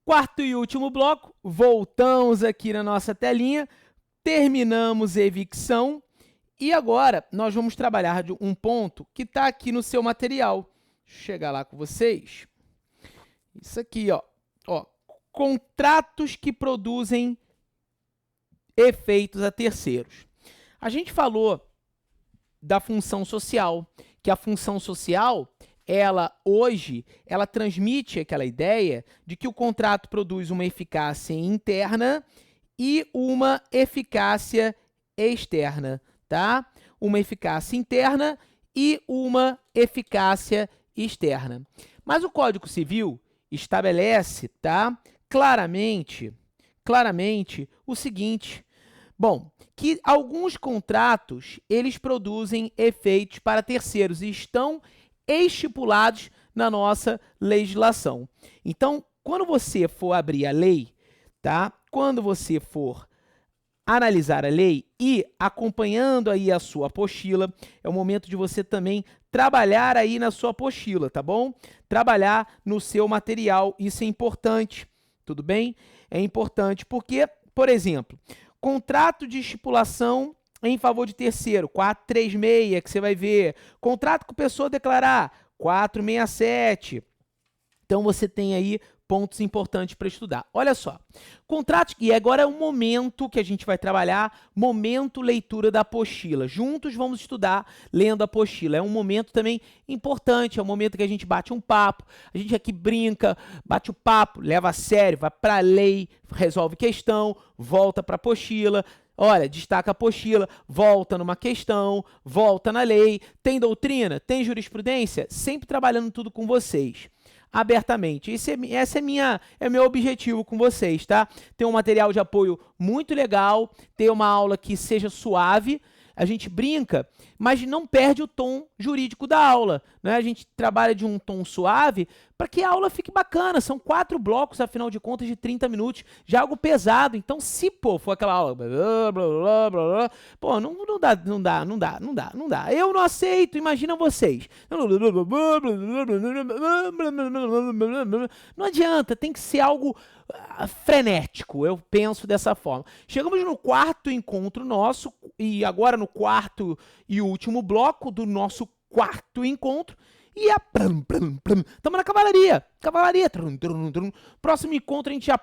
Quarto e último bloco, voltamos aqui na nossa telinha, terminamos a evicção e agora nós vamos trabalhar de um ponto que está aqui no seu material. Deixa eu chegar lá com vocês. Isso aqui, ó, contratos que produzem efeitos a terceiros. A gente falou da função social, que a função social, hoje, ela transmite aquela ideia de que o contrato produz uma eficácia interna e uma eficácia externa, tá? Uma eficácia interna e uma eficácia externa. Mas o Código Civil estabelece, tá, claramente o seguinte, bom, que alguns contratos, eles produzem efeitos para terceiros e estão estipulados na nossa legislação. Então, quando você for abrir a lei, tá? Quando você for analisar a lei e acompanhando aí a sua apostila, é o momento de você também trabalhar aí na sua apostila, tá bom? Trabalhar no seu material, isso é importante, tudo bem? É importante porque, por exemplo, contrato de estipulação em favor de terceiro, 436, que você vai ver. Contrato com pessoa a declarar, 467. Então, você tem aí pontos importantes para estudar. Olha só, contratos, e agora é o momento que a gente vai trabalhar, momento leitura da apostila. Juntos vamos estudar lendo a apostila. É um momento também importante, é um momento que a gente bate um papo, a gente aqui brinca, bate o papo, leva a sério, vai para a lei, resolve questão, volta para a apostila. Olha, destaca a apostila, volta numa questão, volta na lei, tem doutrina, tem jurisprudência, sempre trabalhando tudo com vocês, abertamente. Esse é meu objetivo com vocês, tá? Ter um material de apoio muito legal, ter uma aula que seja suave, a gente brinca, mas não perde o tom jurídico da aula, né? A gente trabalha de um tom suave para que a aula fique bacana. São 4 blocos, afinal de contas, de 30 minutos, já algo pesado. Então, se for aquela aula, blá, blá, blá, blá, blá, pô, não dá. Eu não aceito, imagina vocês. Não adianta, tem que ser algo frenético, eu penso dessa forma. Chegamos no quarto encontro nosso, e agora no quarto e último bloco do nosso quarto encontro, e estamos na cavalaria. Próximo encontro a gente já,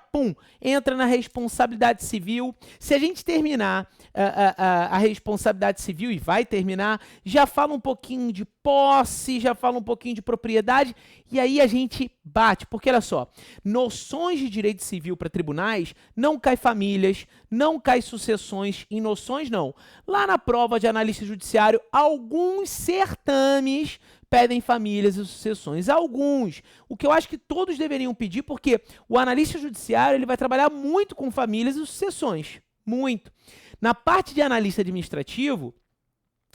entra na responsabilidade civil. Se a gente terminar a responsabilidade civil, e vai terminar, já fala um pouquinho de posse, já fala um pouquinho de propriedade, e aí a gente bate, porque olha só, noções de direito civil para tribunais, não cai famílias, não cai sucessões, em noções não. Lá na prova de analista judiciário, alguns certames pedem famílias e sucessões. Alguns. O que eu acho que todos deveriam pedir, porque o analista judiciário ele vai trabalhar muito com famílias e sucessões. Muito. Na parte de analista administrativo,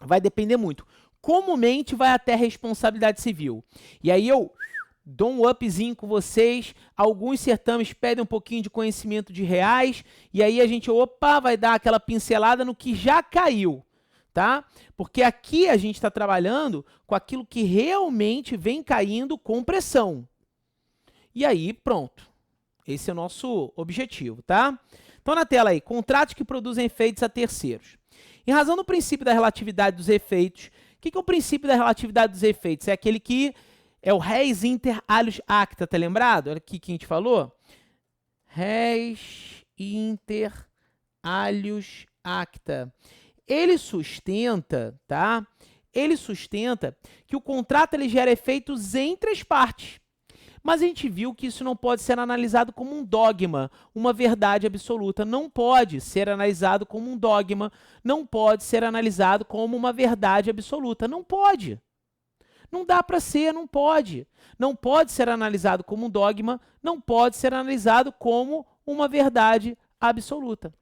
vai depender muito. Comumente vai até responsabilidade civil. E aí eu dou um upzinho com vocês. Alguns certames pedem um pouquinho de conhecimento de reais. E aí a gente, vai dar aquela pincelada no que já caiu. Tá? Porque aqui a gente está trabalhando com aquilo que realmente vem caindo com pressão. E aí, pronto. Esse é o nosso objetivo, tá? Então, na tela aí, contratos que produzem efeitos a terceiros. Em razão do princípio da relatividade dos efeitos, o que é o princípio da relatividade dos efeitos? É aquele que é o res inter alios acta, tá lembrado? Olha aqui que a gente falou. Res inter alios acta. Ele sustenta, tá? Ele sustenta que o contrato ele gera efeitos entre as partes. Mas a gente viu que isso não pode ser analisado como um dogma, uma verdade absoluta. Não pode ser analisado como um dogma, não pode ser analisado como uma verdade absoluta. Não pode. Não dá para ser, não pode. Não pode ser analisado como um dogma, não pode ser analisado como uma verdade absoluta.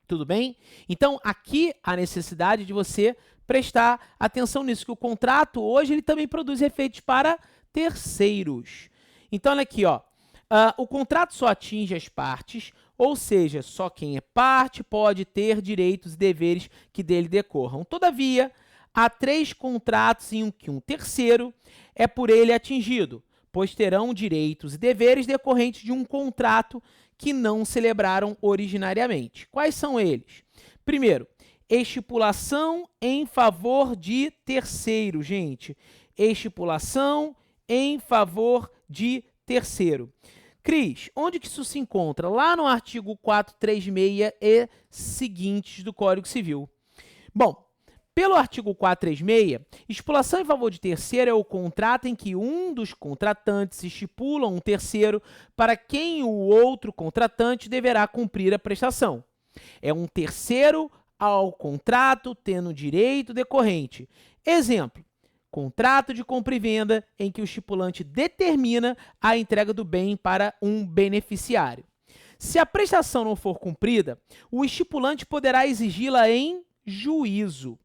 Tudo bem? Então, aqui a necessidade de você prestar atenção nisso, que o contrato hoje ele também produz efeitos para terceiros. Então, olha aqui, ó, o contrato só atinge as partes, ou seja, só quem é parte pode ter direitos e deveres que dele decorram. Todavia, há 3 contratos em que um terceiro é por ele atingido. pois terão direitos e deveres decorrentes de um contrato que não celebraram originariamente. Quais são eles? Primeiro, estipulação em favor de terceiro, gente. Estipulação em favor de terceiro. Cris, onde que isso se encontra? Lá no artigo 436 e seguintes do Código Civil. Bom, pelo artigo 436, estipulação em favor de terceiro é o contrato em que um dos contratantes estipula um terceiro para quem o outro contratante deverá cumprir a prestação. É um terceiro ao contrato tendo direito decorrente. Exemplo, contrato de compra e venda em que o estipulante determina a entrega do bem para um beneficiário. Se a prestação não for cumprida, o estipulante poderá exigi-la em juízo.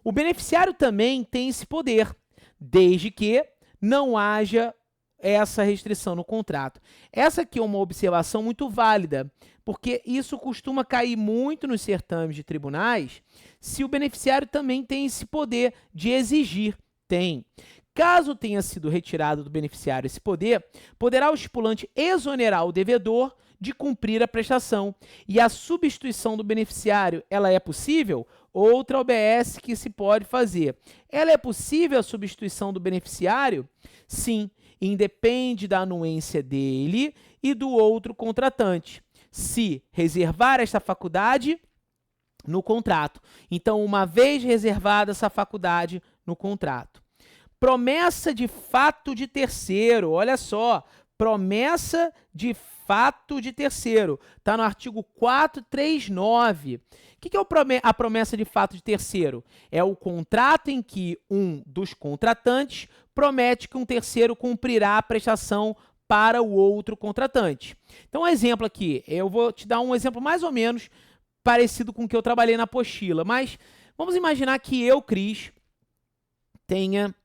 O beneficiário também tem esse poder, desde que não haja essa restrição no contrato. Essa aqui é uma observação muito válida, porque isso costuma cair muito nos certames de tribunais, se o beneficiário também tem esse poder de exigir. Tem. Caso tenha sido retirado do beneficiário esse poder, poderá o estipulante exonerar o devedor de cumprir a prestação. E a substituição do beneficiário, ela é possível? Outra OBS que se pode fazer. Ela é possível a substituição do beneficiário? Sim, independe da anuência dele e do outro contratante. Se reservar esta faculdade no contrato. Então, uma vez reservada essa faculdade no contrato. Promessa de fato de terceiro, olha só, promessa de fato de terceiro, está no artigo 439. O que é a promessa de fato de terceiro? É o contrato em que um dos contratantes promete que um terceiro cumprirá a prestação para o outro contratante. Então, um exemplo aqui, eu vou te dar um exemplo mais ou menos parecido com o que eu trabalhei na apostila, mas vamos imaginar que eu, Cris, tenha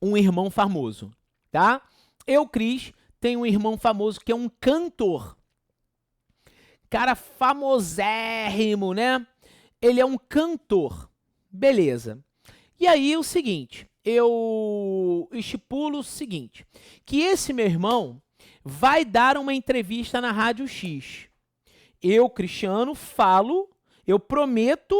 um irmão famoso, tá? Eu, Cris, tenho um irmão famoso que é um cantor. Cara famosérrimo, né? Ele é um cantor. Beleza. E aí, o seguinte, eu estipulo o seguinte, que esse meu irmão vai dar uma entrevista na Rádio X. Eu, Cristiano, eu prometo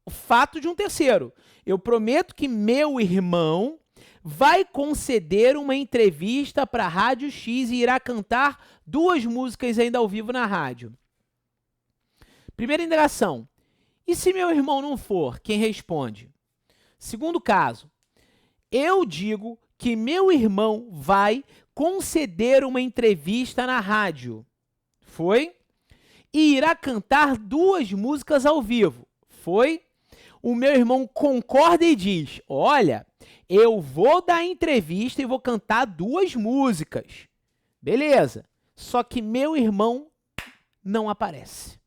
o fato de um terceiro. Eu prometo que meu irmão vai conceder uma entrevista para a Rádio X e irá cantar 2 músicas ainda ao vivo na rádio. Primeira indagação. E se meu irmão não for, quem responde? Segundo caso, eu digo que meu irmão vai conceder uma entrevista na rádio. Foi? E irá cantar 2 músicas ao vivo. Foi? O meu irmão concorda e diz, olha, eu vou dar entrevista e vou cantar 2 músicas. Beleza. Só que meu irmão não aparece.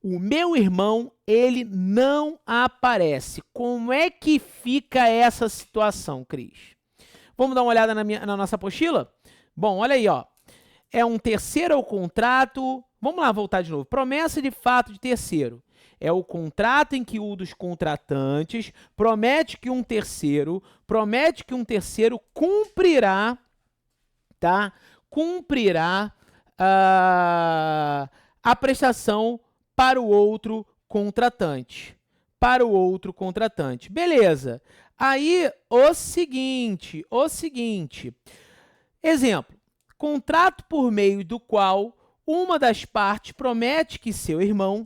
O meu irmão, ele não aparece. Como é que fica essa situação, Cris? Vamos dar uma olhada na nossa apostila? Bom, olha aí, ó. É um terceiro ao contrato. Vamos lá, voltar de novo. Promessa de fato de terceiro. É o contrato em que um dos contratantes promete que um terceiro cumprirá, tá? Cumprirá a prestação para o outro contratante. Beleza. Aí, o seguinte. Exemplo. Contrato por meio do qual uma das partes promete que seu irmão,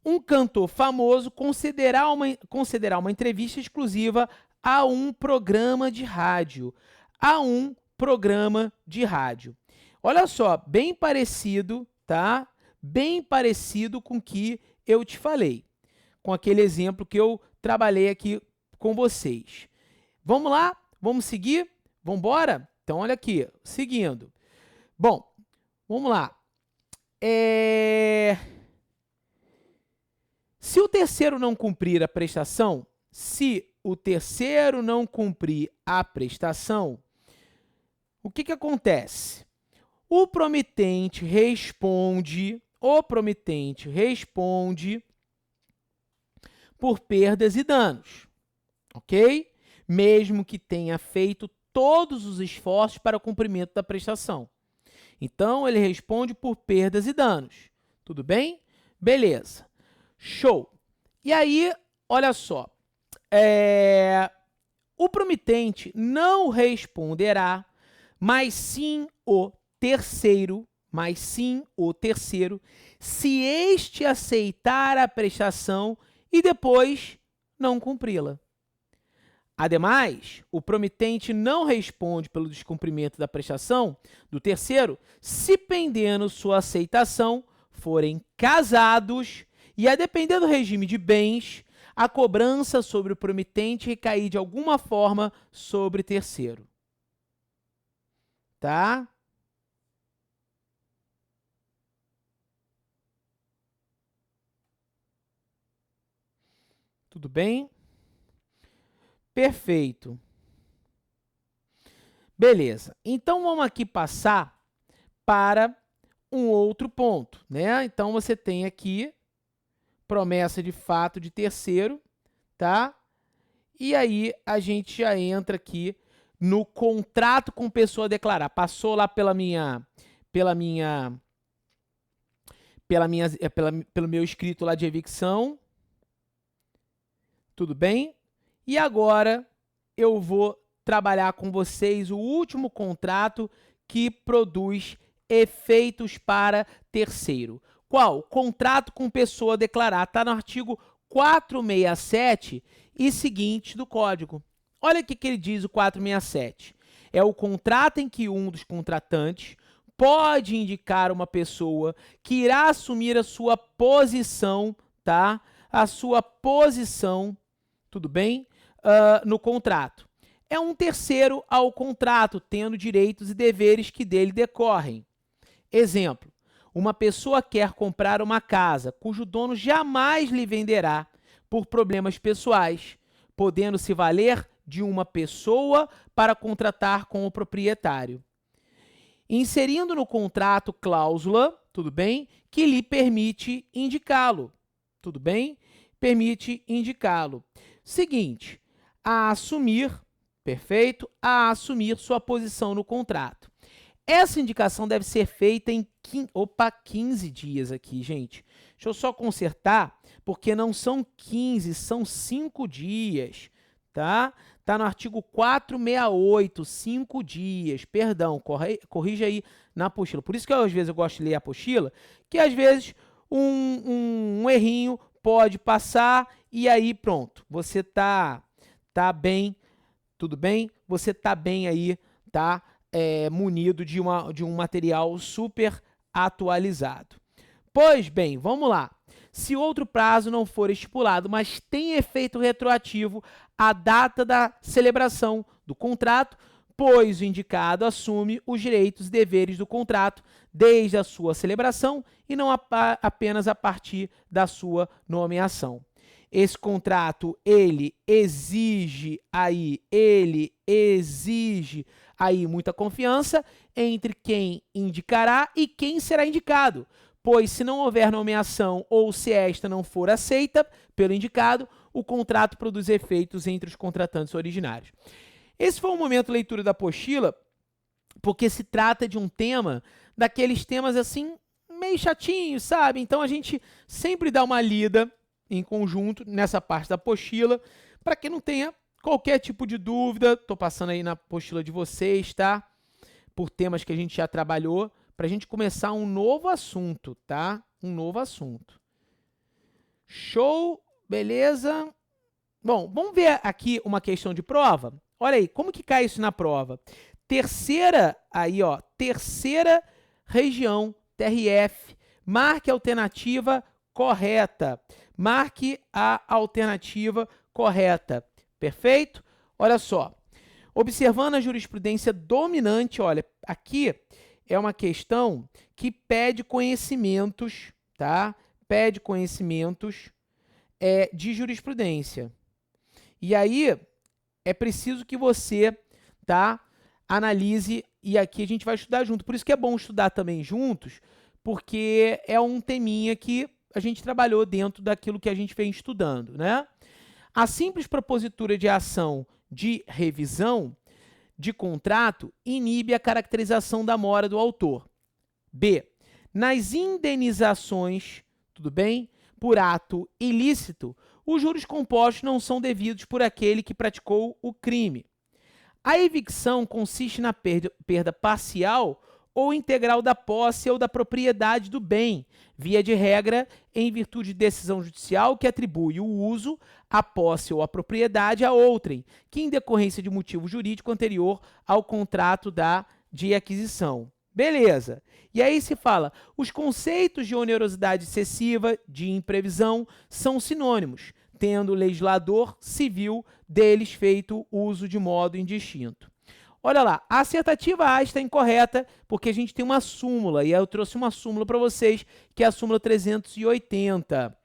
um cantor famoso, concederá uma entrevista exclusiva a um programa de rádio. Olha só, bem parecido, tá? Bem parecido com o que eu te falei, com aquele exemplo que eu trabalhei aqui com vocês. Vamos lá? Vamos seguir? Vamos embora? Então, olha aqui, seguindo. Bom, vamos lá. Se o terceiro não cumprir a prestação, o que acontece? O promitente responde por perdas e danos. ok? Mesmo que tenha feito todos os esforços para o cumprimento da prestação. Então, ele responde por perdas e danos. Tudo bem? Beleza. Show. E aí, olha só. O promitente não responderá, mas sim o terceiro, se este aceitar a prestação e depois não cumpri-la. Ademais, o promitente não responde pelo descumprimento da prestação do terceiro se, pendendo sua aceitação, forem casados e, a depender do regime de bens, a cobrança sobre o promitente recair de alguma forma sobre terceiro. Tá? Tudo bem? Perfeito. Beleza. Então, vamos aqui passar para um outro ponto, né? Então, você tem aqui promessa de fato de terceiro, tá? E aí, a gente já entra aqui no contrato com pessoa a declarar. Passou lá pelo meu escrito lá de evicção. Tudo bem? E agora eu vou trabalhar com vocês o último contrato que produz efeitos para terceiro. Qual? Contrato com pessoa a declarar. Está no artigo 467 e seguinte do Código. Olha o que ele diz, o 467. É o contrato em que um dos contratantes pode indicar uma pessoa que irá assumir a sua posição, tá? A sua posição, tudo bem? No contrato. É um terceiro ao contrato, tendo direitos e deveres que dele decorrem. Exemplo, uma pessoa quer comprar uma casa, cujo dono jamais lhe venderá por problemas pessoais, podendo se valer de uma pessoa para contratar com o proprietário. Inserindo no contrato cláusula, tudo bem, que lhe permite indicá-lo. Tudo bem? Permite indicá-lo. Seguinte, a assumir, perfeito? A assumir sua posição no contrato. Essa indicação deve ser feita em 15 dias aqui, gente. Deixa eu só consertar, porque não são 15, são 5 dias, tá? Tá no artigo 468, 5 dias. Perdão, corrija aí na apostila. Por isso que às vezes eu gosto de ler a apostila, que às vezes um errinho pode passar e aí pronto, você tá bem, tudo bem? Você tá bem aí, tá? Munido de um material super atualizado. Pois bem, vamos lá. Se outro prazo não for estipulado, mas tem efeito retroativo à data da celebração do contrato, pois o indicado assume os direitos e deveres do contrato desde a sua celebração e não apenas a partir da sua nomeação. Esse contrato, ele exige aí muita confiança entre quem indicará e quem será indicado, pois se não houver nomeação ou se esta não for aceita pelo indicado, o contrato produz efeitos entre os contratantes originários. Esse foi um momento de leitura da apostila, porque se trata de um tema, daqueles temas assim, meio chatinhos, sabe? Então a gente sempre dá uma lida em conjunto nessa parte da apostila, para que não tenha qualquer tipo de dúvida. Estou passando aí na apostila de vocês, tá? Por temas que a gente já trabalhou, para a gente começar um novo assunto, tá? Um novo assunto. Show, beleza? Bom, vamos ver aqui uma questão de prova? Olha aí, como que cai isso na prova? Terceira, aí ó, terceira região, TRF, marque a alternativa correta. Marque a alternativa correta. Perfeito? Olha só. Observando a jurisprudência dominante, olha, aqui é uma questão que pede conhecimentos, tá? Pede conhecimentos de jurisprudência. E aí é preciso que você, tá, analise, e aqui a gente vai estudar junto. Por isso que é bom estudar também juntos, porque é um teminha que a gente trabalhou dentro daquilo que a gente vem estudando, né? A simples propositura de ação de revisão de contrato inibe a caracterização da mora do autor. B. Nas indenizações, tudo bem? Por ato ilícito, os juros compostos não são devidos por aquele que praticou o crime. A evicção consiste na perda parcial ou integral da posse ou da propriedade do bem, via de regra, em virtude de decisão judicial que atribui o uso, a posse ou a propriedade a outrem, que em decorrência de motivo jurídico anterior ao contrato de aquisição. Beleza. E aí se fala, os conceitos de onerosidade excessiva, de imprevisão, são sinônimos, tendo o legislador civil deles feito uso de modo indistinto. Olha lá, a assertativa A está incorreta, porque a gente tem uma súmula, e eu trouxe uma súmula para vocês, que é a súmula 380.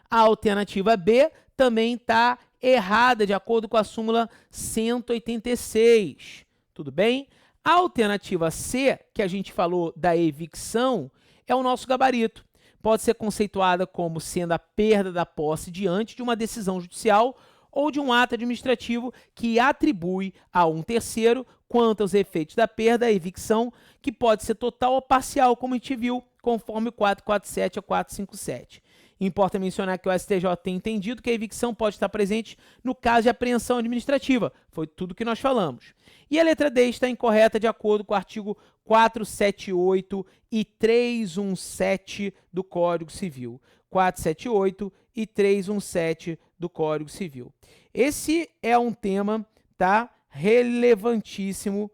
A alternativa B também está errada, de acordo com a súmula 186. Tudo bem? A alternativa C, que a gente falou da evicção, é o nosso gabarito. Pode ser conceituada como sendo a perda da posse diante de uma decisão judicial ou de um ato administrativo que atribui a um terceiro, quanto aos efeitos da perda, a evicção, que pode ser total ou parcial, como a gente viu, conforme o 447 a 457. Importa mencionar que o STJ tem entendido que a evicção pode estar presente no caso de apreensão administrativa. Foi tudo que nós falamos. E a letra D está incorreta de acordo com o artigo 478 e 317 do Código Civil. 478 e 317 do Código Civil. Esse é um tema, tá? Relevantíssimo.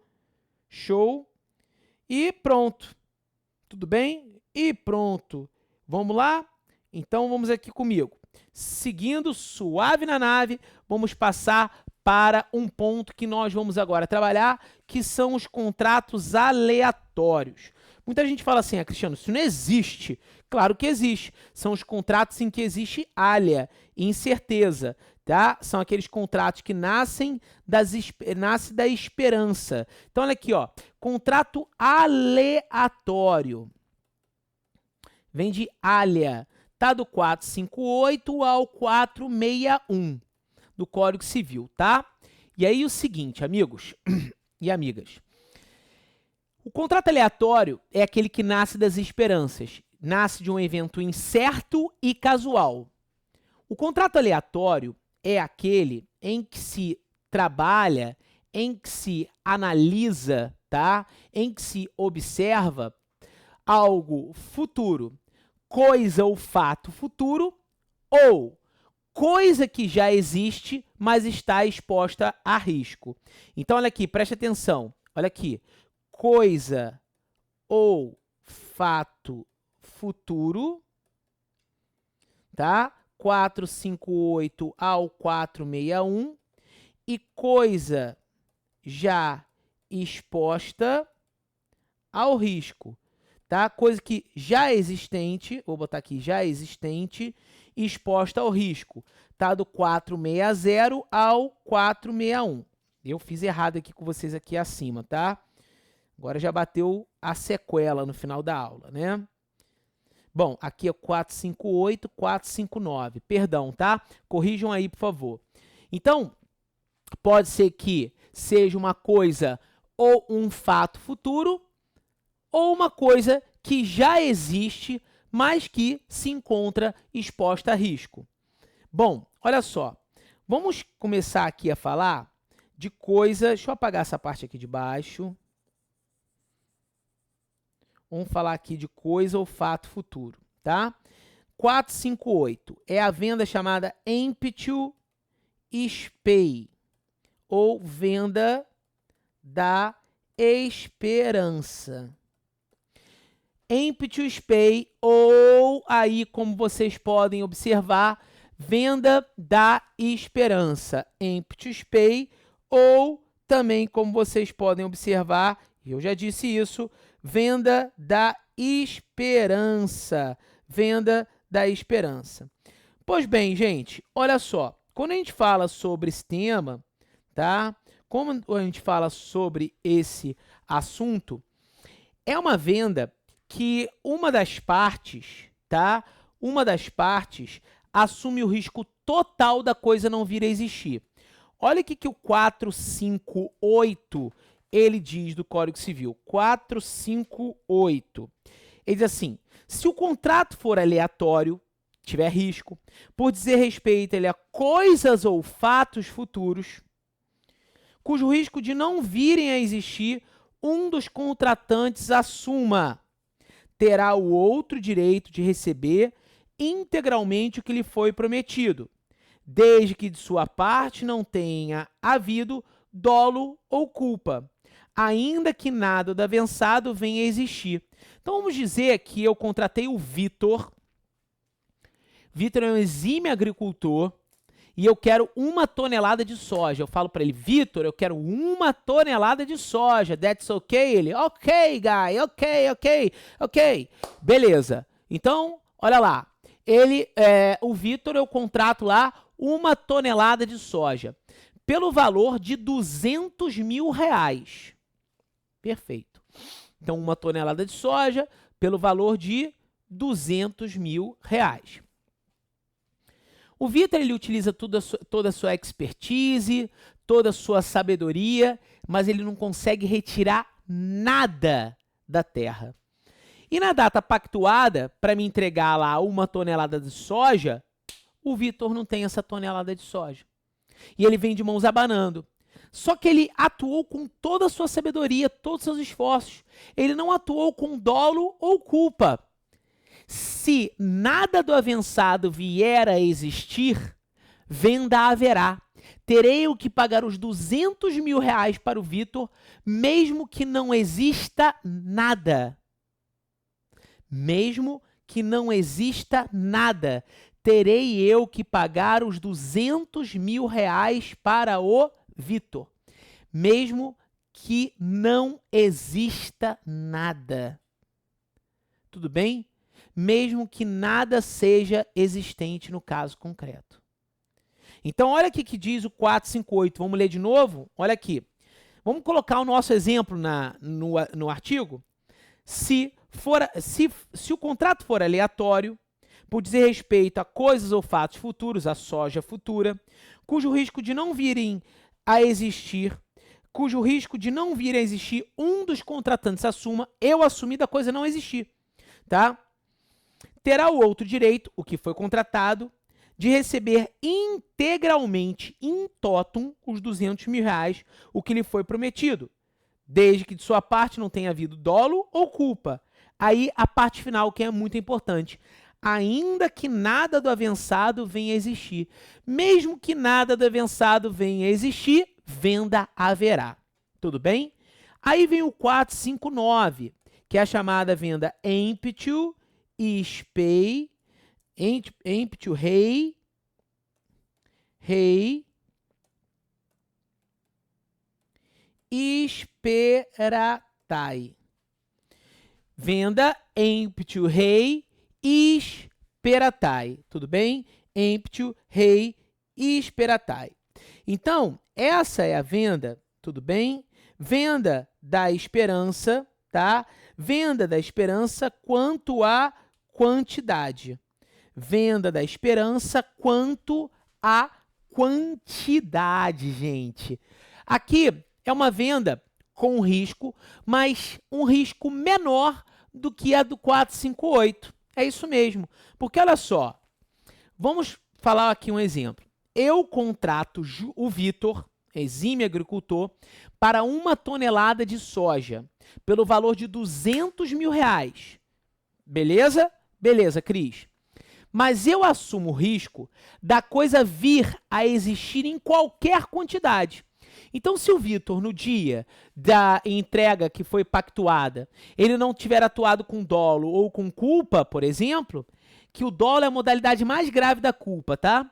Show. E pronto. Tudo bem? E pronto. Vamos lá? Então, vamos aqui comigo. Seguindo suave na nave, vamos passar para um ponto que nós vamos agora trabalhar, que são os contratos aleatórios. Muita gente fala assim, Cristiano, isso não existe. Claro que existe. São os contratos em que existe alea, incerteza, tá? São aqueles contratos que nascem da esperança. Então, olha aqui, ó, contrato aleatório. Vem de alea. Tá do 458 ao 461 do Código Civil, tá? E aí o seguinte, amigos e amigas. O contrato aleatório é aquele que nasce das esperanças, nasce de um evento incerto e casual. O contrato aleatório é aquele em que se trabalha, em que se analisa, tá? Em que se observa algo futuro, coisa ou fato futuro, ou coisa que já existe, mas está exposta a risco. Então, olha aqui, preste atenção. Olha aqui. Coisa ou fato futuro, tá? 458 ao 461. E coisa já exposta ao risco, tá? Coisa que já existente, vou botar aqui, já existente, exposta ao risco, tá? Do 460 ao 461. Eu fiz errado aqui com vocês aqui acima, tá? Agora já bateu a sequela no final da aula, né? Bom, aqui é 458, 459. Perdão, tá? Corrijam aí, por favor. Então, pode ser que seja uma coisa ou um fato futuro, ou uma coisa que já existe, mas que se encontra exposta a risco. Bom, olha só. Vamos começar aqui a falar de coisa... Deixa eu apagar essa parte aqui de baixo. Vamos falar aqui de coisa ou fato futuro, tá? 458 é a venda chamada emptio spei, ou venda da esperança. Emptio spei, ou aí, como vocês podem observar, venda da esperança. Emptio spei, ou também, como vocês podem observar, eu já disse isso, venda da esperança. Venda da esperança. Pois bem, gente, olha só. Quando a gente fala sobre esse tema, tá? Como a gente fala sobre esse assunto, é uma venda que uma das partes, tá? Uma das partes assume o risco total da coisa não vir a existir. Olha o que o 458 ele diz do Código Civil. 458. Ele diz assim: se o contrato for aleatório, tiver risco, por dizer respeito a coisas ou fatos futuros, cujo risco de não virem a existir, um dos contratantes assuma, terá o outro direito de receber integralmente o que lhe foi prometido, desde que de sua parte não tenha havido dolo ou culpa, ainda que nada do avançado venha a existir. Então vamos dizer que eu contratei o Vitor. Vitor é um exímio agricultor e eu quero 1 tonelada de soja. Eu falo para ele: Vitor, eu quero 1 tonelada de soja. That's okay? Ele: ok, guy, ok. Beleza. Então, olha lá. O Vitor, eu contrato lá 1 tonelada de soja pelo valor de R$200 mil. Perfeito. Então, 1 tonelada de soja pelo valor de R$200 mil. O Vitor, ele utiliza toda a sua expertise, toda a sua sabedoria, mas ele não consegue retirar nada da terra. E na data pactuada, para me entregar lá 1 tonelada de soja, o Vitor não tem essa tonelada de soja. E ele vem de mãos abanando. Só que ele atuou com toda a sua sabedoria, todos os seus esforços. Ele não atuou com dolo ou culpa. Se nada do avançado vier a existir, venda haverá. Terei o que pagar os R$200 mil para o Vitor, mesmo que não exista nada. Mesmo que não exista nada, terei eu que pagar os R$200 mil para o Vitor, mesmo que não exista nada. Tudo bem? Mesmo que nada seja existente no caso concreto. Então, olha aqui que diz o 458. Vamos ler de novo? Olha aqui. Vamos colocar o nosso exemplo no artigo. Se o contrato for aleatório, por dizer respeito a coisas ou fatos futuros, a soja futura, cujo risco de não virem a existir, um dos contratantes assuma, eu assumi da coisa não existir, tá? Terá o outro direito, o que foi contratado, de receber integralmente, in totum, os R$200 mil, o que lhe foi prometido, desde que de sua parte não tenha havido dolo ou culpa. Aí a parte final, que é muito importante. Ainda que nada do avançado venha a existir. Mesmo que nada do avançado venha a existir, venda haverá. Tudo bem? Aí vem o 459, que é a chamada venda emptio spei, emptio rei, esperatai. Venda emptio rei esperatai. Tudo bem? Emptio rei esperatai. Então, essa é a venda, tudo bem? Venda da esperança, tá? Venda da esperança quanto à quantidade. Venda da esperança quanto à quantidade, gente. Aqui é uma venda com risco, mas um risco menor do que a do 458. É isso mesmo. Porque, olha só, vamos falar aqui um exemplo. Eu contrato o Vitor, exímio agricultor, para 1 tonelada de soja, pelo valor de R$200 mil. Beleza? Beleza, Cris. Mas eu assumo o risco da coisa vir a existir em qualquer quantidade. Então, se o Vitor, no dia da entrega que foi pactuada, ele não tiver atuado com dolo ou com culpa, por exemplo, que o dolo é a modalidade mais grave da culpa, tá?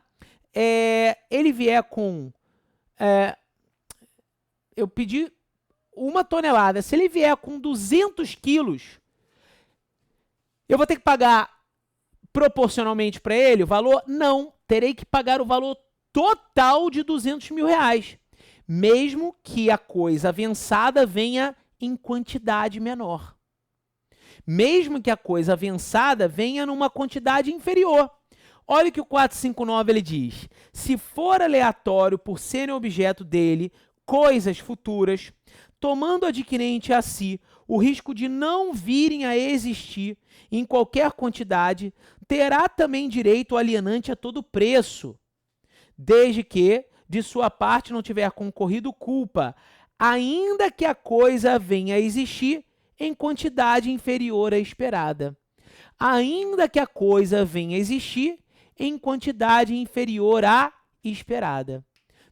Ele vier com... eu pedi 1 tonelada. Se ele vier com 200 quilos, eu vou ter que pagar proporcionalmente para ele o valor? Não. Terei que pagar o valor total de R$200 mil. Mesmo que a coisa avançada venha em quantidade menor. Mesmo que a coisa avançada venha numa quantidade inferior. Olha o que o 459 ele diz. Se for aleatório por serem objeto dele coisas futuras, tomando o adquirente a si o risco de não virem a existir em qualquer quantidade, terá também direito o alienante a todo preço, desde que de sua parte não tiver concorrido culpa, ainda que a coisa venha a existir em quantidade inferior à esperada. Ainda que a coisa venha a existir em quantidade inferior à esperada.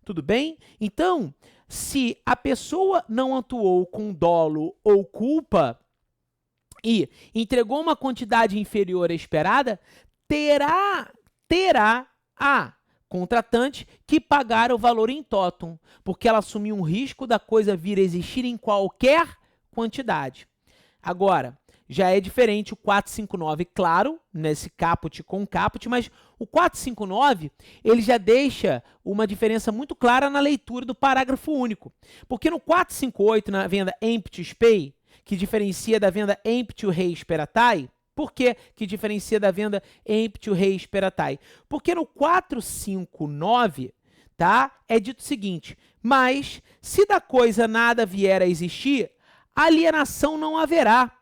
Tudo bem? Então, se a pessoa não atuou com dolo ou culpa e entregou uma quantidade inferior à esperada, terá a contratante que pagar o valor em totum, porque ela assumiu um risco da coisa vir a existir em qualquer quantidade. Agora, já é diferente o 459, claro, nesse caput com caput, mas o 459, ele já deixa uma diferença muito clara na leitura do parágrafo único. Porque no 458, na venda emptius pay, que diferencia da venda emptius res peratai, por que diferencia da venda emptius res peratai? Porque no 459, tá, é dito o seguinte, mas se da coisa nada vier a existir, alienação não haverá,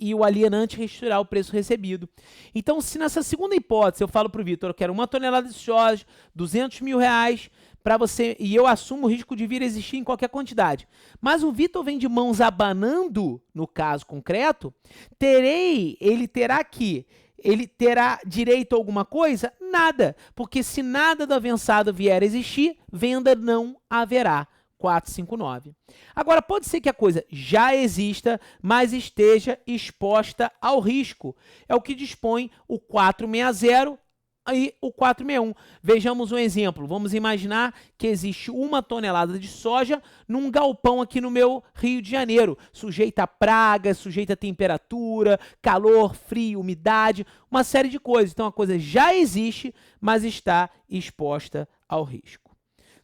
e o alienante restituirá o preço recebido. Então, se nessa segunda hipótese eu falo para o Vitor, eu quero 1 tonelada de soja, 200 mil reais, para você, e eu assumo o risco de vir a existir em qualquer quantidade, mas o Vitor vem de mãos abanando, no caso concreto, ele terá direito a alguma coisa? Nada, porque se nada do avançado vier a existir, venda não haverá. 459. Agora, pode ser que a coisa já exista, mas esteja exposta ao risco. É o que dispõe o 460 e o 461. Vejamos um exemplo. Vamos imaginar que existe 1 tonelada de soja num galpão aqui no meu Rio de Janeiro, sujeita a pragas, sujeita a temperatura, calor, frio, umidade, uma série de coisas. Então, a coisa já existe, mas está exposta ao risco.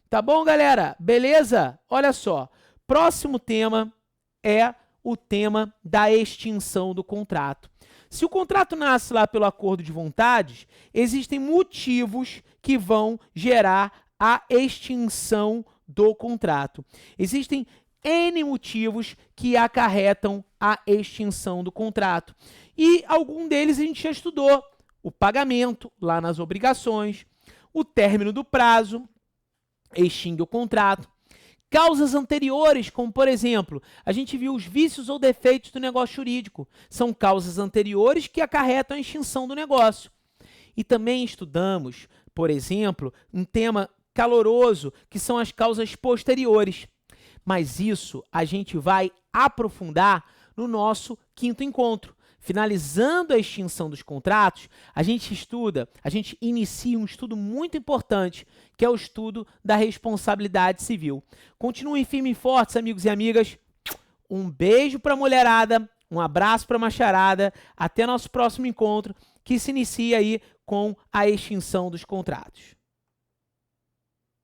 Tá bom, galera? Beleza? Olha só, próximo tema é o tema da extinção do contrato. Se o contrato nasce lá pelo acordo de vontades, existem motivos que vão gerar a extinção do contrato. Existem N motivos que acarretam a extinção do contrato. E algum deles a gente já estudou. O pagamento, lá nas obrigações, o término do prazo, extingue o contrato. Causas anteriores, como por exemplo, a gente viu os vícios ou defeitos do negócio jurídico. São causas anteriores que acarretam a extinção do negócio. E também estudamos, por exemplo, um tema caloroso, que são as causas posteriores. Mas isso a gente vai aprofundar no nosso quinto encontro. Finalizando a extinção dos contratos, a gente inicia um estudo muito importante, que é o estudo da responsabilidade civil. Continuem firmes e fortes, amigos e amigas. Um beijo para a mulherada, um abraço para a macharada. Até nosso próximo encontro, que se inicia aí com a extinção dos contratos.